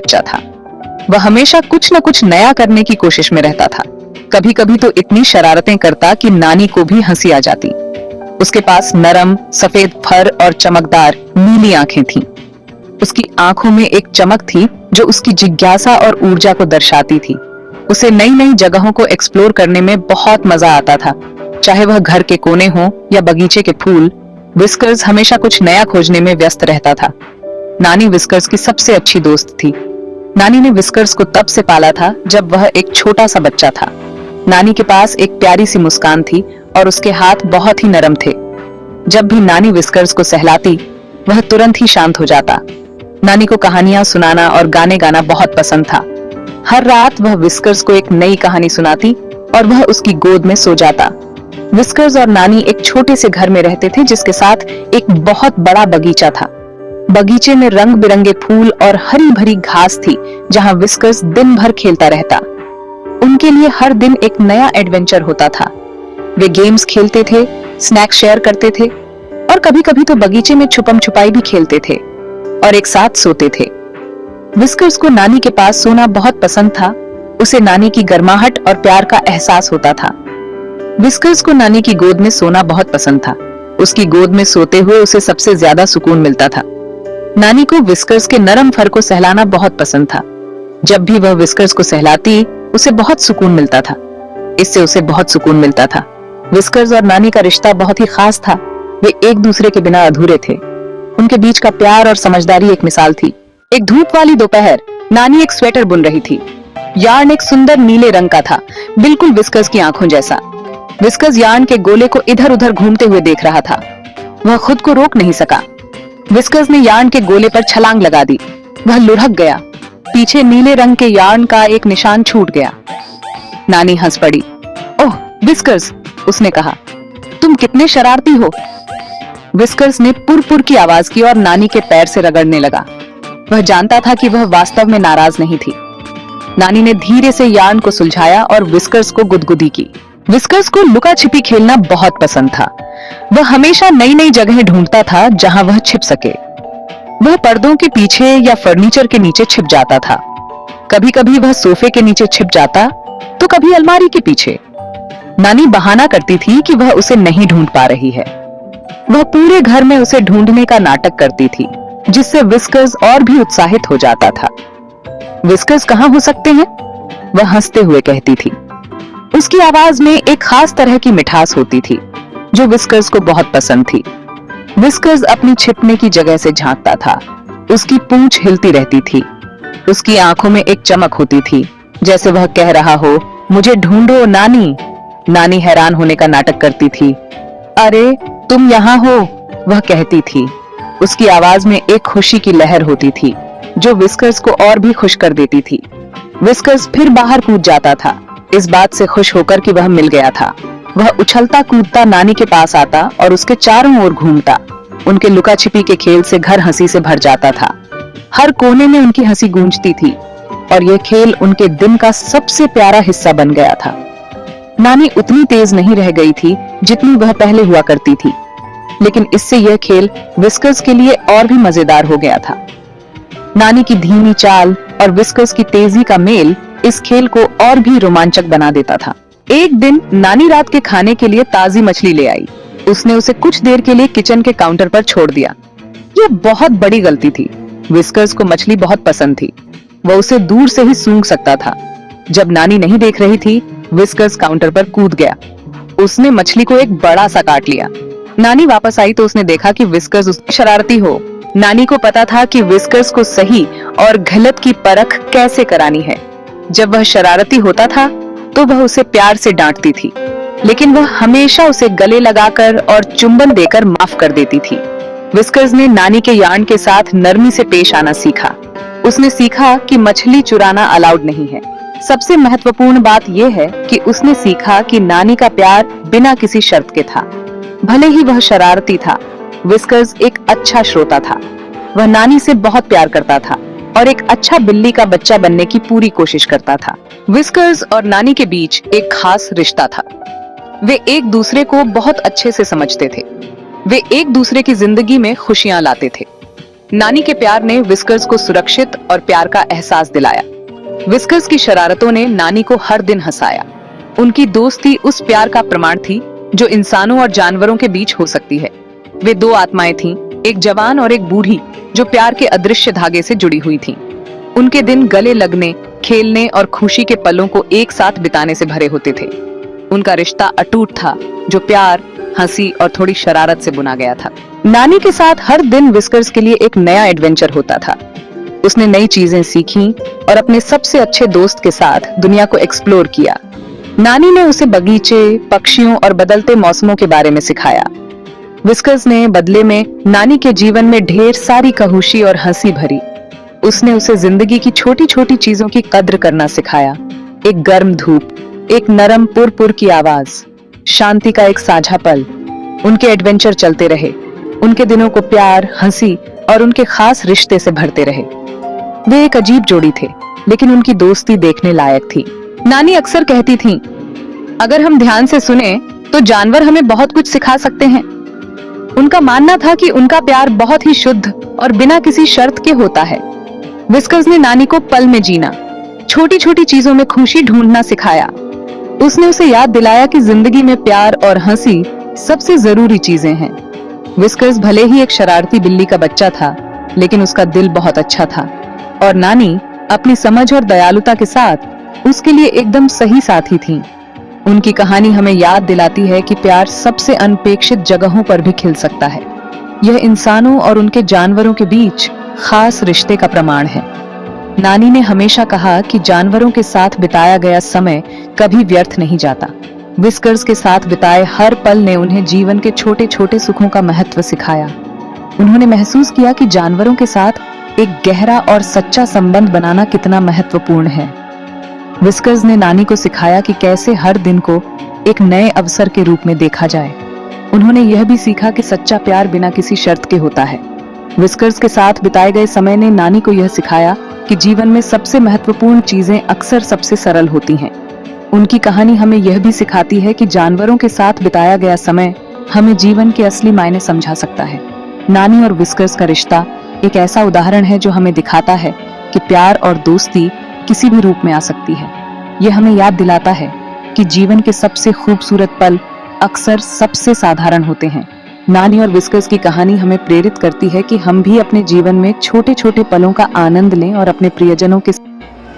बच्चा था। वह हमेशा कुछ न कुछ नया करने की कोशिश में रहता था। कभी कभी तो इतनी शरारतें करता कि नानी को भी हंसी आ जाती। उसके पास नरम सफेद फर और चमकदार नीली आंखें थीं। उसकी आंखों में एक चमक थी जो उसकी जिज्ञासा और ऊर्जा को दर्शाती थी। उसे नई नई जगहों को एक्सप्लोर करने में बहुत मजा आता था, चाहे वह घर के कोने हो या बगीचे के फूल। विस्कर्स हमेशा कुछ नया खोजने में व्यस्त रहता था। नानी विस्कर्स की सबसे अच्छी दोस्त थी। नानी ने विस्कर्स को तब से पाला था जब वह एक छोटा सा बच्चा था। नानी के पास एक प्यारी सी मुस्कान थी और उसके हाथ बहुत ही नरम थे। जब भी नानी विस्कर्स को सहलाती, वह तुरंत ही शांत हो जाता। नानी को कहानियां सुनाना और गाने गाना बहुत पसंद था। हर रात वह विस्कर्स को एक नई कहानी सुनाती और वह उसकी गोद में सो जाता। विस्कर्स और नानी एक छोटे से घर में रहते थे जिसके साथ एक बहुत बड़ा बगीचा था। बगीचे में रंग बिरंगे फूल और हरी भरी घास थी जहां विस्कर्स दिन भर खेलता रहता। उनके लिए हर दिन एक नया एडवेंचर होता था। वे गेम्स खेलते थे, स्नैक शेयर करते थे और कभी कभी तो बगीचे में छुपम छुपाई भी खेलते थे और एक साथ सोते थे। विस्कर्स को नानी के पास सोना बहुत पसंद था। उसे नानी की गर्माहट और प्यार का एहसास होता था। विस्कर्स को नानी की गोद में सोना बहुत पसंद था। उसकी गोद में सोते हुए उसे सबसे ज्यादा सुकून मिलता था। नानी को विस्कर्स के नरम फर को सहलाना बहुत पसंद था। जब भी वह विस्कर्स को सहलाती, उसे बहुत सुकून मिलता था। इससे उसे बहुत सुकून मिलता था। विस्कर्स और नानी का रिश्ता बहुत ही खास था। वे एक दूसरे के बिना अधूरे थे। उनके बीच का प्यार और समझदारी एक मिसाल थी। एक धूप वाली दोपहर, नानी एक स्वेटर बुन रही थी। यार्न एक सुंदर नीले रंग का था, बिल्कुल विस्कर्स की आंखों जैसा। विस्कर्स यार्न के गोले को इधर उधर घूमते हुए देख रहा था। वह खुद को रोक नहीं सका। विस्कर्स ने यार्न के गोले पर छलांग लगा दी। वह लुढ़क गया। पीछे नीले रंग के यार्न का एक निशान छूट गया। नानी हंस पड़ी। ओह विस्कर्स, उसने कहा, तुम कितने शरारती हो। विस्कर्स ने पुर की आवाज की और नानी के पैर से रगड़ने लगा। वह जानता था कि वह वास्तव में नाराज नहीं थी। नानी ने धीरे से यार्न को सुलझाया और विस्कर्स को गुदगुदी की। विस्कर्स को लुका छिपी खेलना बहुत पसंद था। वह हमेशा नई नई जगह ढूंढता था जहां वह छिप सके। वह पर्दों के पीछे या फर्नीचर के नीचे छिप जाता था। कभी कभी वह सोफे के नीचे छिप जाता तो कभी अलमारी के पीछे। नानी बहाना करती थी कि वह उसे नहीं ढूंढ पा रही है। वह पूरे घर में उसे ढूंढने का नाटक करती थी, जिससे विस्कर्स और भी उत्साहित हो जाता था। विस्कर्स कहाँ हो सकते हैं? वह हंसते हुए कहती थी। उसकी आवाज में एक खास तरह की मिठास होती थी जो विस्कर्स को बहुत पसंद थी। विस्कर्स अपनी छिपने की जगह से झांकता था। उसकी पूंछ हिलती रहती थी। उसकी आंखों में एक चमक होती थी, जैसे वह कह रहा हो, मुझे ढूंढो नानी। नानी हैरान होने का नाटक करती थी। अरे तुम यहाँ हो, वह कहती थी। उसकी आवाज में एक खुशी की लहर होती थी जो विस्कर्स को और भी खुश कर देती थी। विस्कर्स फिर बाहर कूद जाता था, इस बात से खुश होकर कि वह मिल गया था। वह उछलता कूदता नानी के पास आता और उसके चारों ओर घूमता। उनके लुका छिपी के खेल से घर हंसी से भर जाता था। हर कोने में उनकी हंसी गूंजती थी और यह खेल उनके दिन का सबसे प्यारा हिस्सा बन गया था। नानी उतनी तेज नहीं रह गई थी जितनी वह पहले हुआ करती थी, लेकिन इससे यह खेल विस्कर्स के लिए और भी मजेदार हो गया था। नानी की धीमी चाल और विस्कर्स की तेजी का मेल इस खेल को और भी रोमांचक बना देता था। एक दिन नानी रात के खाने के लिए ताजी मछली ले आई। उसने उसे कुछ देर के लिए किचन के काउंटर पर छोड़ दिया। यह बहुत बड़ी गलती थी। विस्कर्स को मछली बहुत पसंद थी। वह उसे दूर से ही सूंघ सकता था। जब नानी नहीं देख रही थी, विस्कर्स काउंटर पर कूद गया। उसने मछली को एक बड़ा सा काट लिया। नानी वापस आई तो उसने देखा कि विस्कर्स उससे शरारती हो। नानी को पता था कि विस्कर्स को सही और गलत की परख कैसे करानी है। जब वह शरारती होता था तो वह उसे प्यार से डांटती थी, लेकिन वह हमेशा उसे गले लगाकर और चुंबन देकर माफ कर देती थी। विस्कर्स ने नानी के यार्न के साथ नरमी से पेश आना सीखा। उसने सीखा कि मछली चुराना अलाउड नहीं है। सबसे महत्वपूर्ण बात यह है कि उसने सीखा कि नानी का प्यार बिना किसी शर्त के था। भले ही वह शरारती था, विस्कर्स एक अच्छा श्रोता था। वह नानी से बहुत प्यार करता था और एक अच्छा बिल्ली का बच्चा बनने की पूरी कोशिश करता था। विस्कर्स और नानी के बीच एक खास रिश्ता था। वे एक दूसरे को बहुत अच्छे से समझते थे। वे एक दूसरे की जिंदगी में खुशियां लाते थे। नानी के प्यार ने विस्कर्स को सुरक्षित और प्यार का एहसास दिलाया। विस्कर्स की शरारतों ने नानी को हर दिन हंसाया। उनकी दोस्ती उस प्यार का प्रमाण थी जो इंसानों और जानवरों के बीच हो सकती है। वे दो आत्माएं थीं, एक जवान और एक बूढ़ी, जो प्यार के अदृश्य धागे से जुड़ी हुई थीं। उनके दिन गले लगने, खेलने और खुशी के पलों को एक साथ बिताने से भरे होते थे। उनका रिश्ता अटूट था, जो प्यार, हंसी और थोड़ी शरारत से बुना गया था। नानी के साथ हर दिन विस्कर्स के लिए एक नया एडवेंचर होता था। उसने नई चीजें सीखी और अपने सबसे अच्छे दोस्त के साथ दुनिया को एक्सप्लोर किया। नानी ने उसे बगीचे, पक्षियों और बदलते मौसमों के बारे में सिखाया। विस्कर्स ने बदले में नानी के जीवन में ढेर सारी कहुशी और हंसी भरी। उसने उसे जिंदगी की छोटी छोटी चीजों की कद्र करना सिखाया। एक गर्म धूप, एक नरम पुर की आवाज, शांति का एक साझा पल। उनके एडवेंचर चलते रहे। उनके दिनों को प्यार, हंसी और उनके खास रिश्ते से भरते रहे। वे एक अजीब जोड़ी थे, लेकिन उनकी दोस्ती देखने लायक थी। नानी अक्सर कहती थीं, अगर हम ध्यान से सुने तो जानवर हमें बहुत कुछ सिखा सकते हैं। उनका मानना था कि उनका प्यार बहुत ही शुद्ध और बिना किसी शर्त के होता है। विस्कर्स ने नानी को पल में जीना, छोटी छोटी चीजों में खुशी ढूंढना सिखाया। उसने उसे याद दिलाया कि जिंदगी में प्यार और हंसी सबसे जरूरी चीजें हैं। विस्कर्स भले ही एक शरारती बिल्ली का बच्चा था, लेकिन उसका दिल बहुत अच्छा था और नानी अपनी समझ और दयालुता के साथ उसके लिए एकदम सही साथी थी। उनकी कहानी हमें याद दिलाती है कि प्यार सबसे अनपेक्षित जगहों पर भी खिल सकता है। यह इंसानों और उनके जानवरों के बीच खास रिश्ते का प्रमाण है। नानी ने हमेशा कहा कि जानवरों के साथ बिताया गया समय कभी व्यर्थ नहीं जाता। विस्कर्स के साथ बिताए हर पल ने उन्हें जीवन के छोटे छोटे सुखों का महत्व सिखाया। उन्होंने महसूस किया कि जानवरों के साथ एक गहरा और सच्चा संबंध बनाना कितना महत्वपूर्ण है। विस्कर्स ने नानी को सिखाया कि कैसे हर दिन को एक नए अवसर के रूप में देखा जाए। उन्होंने यह भी सीखा कि सच्चा प्यार बिना किसी शर्त के होता है। विस्कर्स के साथ बिताए गए समय ने नानी को यह सिखाया कि जीवन में सबसे महत्वपूर्ण चीजें अक्सर सबसे सरल होती हैं। उनकी कहानी हमें यह भी सिखाती है कि जानवरों के साथ बिताया गया समय हमें जीवन के असली मायने समझा सकता है। नानी और विस्कर्स का रिश्ता एक ऐसा उदाहरण है जो हमें दिखाता है कि प्यार और दोस्ती किसी भी रूप में आ सकती है। यह हमें याद दिलाता है कि जीवन के सबसे खूबसूरत पल अक्सर सबसे साधारण होते हैं। नानी और विस्कर्स की कहानी हमें प्रेरित करती है कि हम भी अपने जीवन में छोटे छोटे पलों का आनंद लें और अपने प्रियजनों के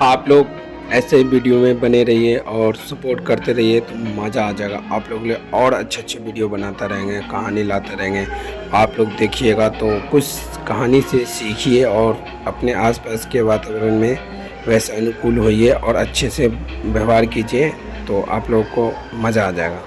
आप लोग ऐसे वीडियो में बने रहिए और सपोर्ट करते रहिए तो मज़ा आ जाएगा। आप लोग लिए और अच्छे अच्छे वीडियो बनाता रहेंगे, कहानी लाते रहेंगे। आप लोग देखिएगा तो कुछ कहानी से सीखिए और अपने आसपास के वातावरण में वैसे अनुकूल होइए और अच्छे से व्यवहार कीजिए तो आप लोग को मज़ा आ जाएगा।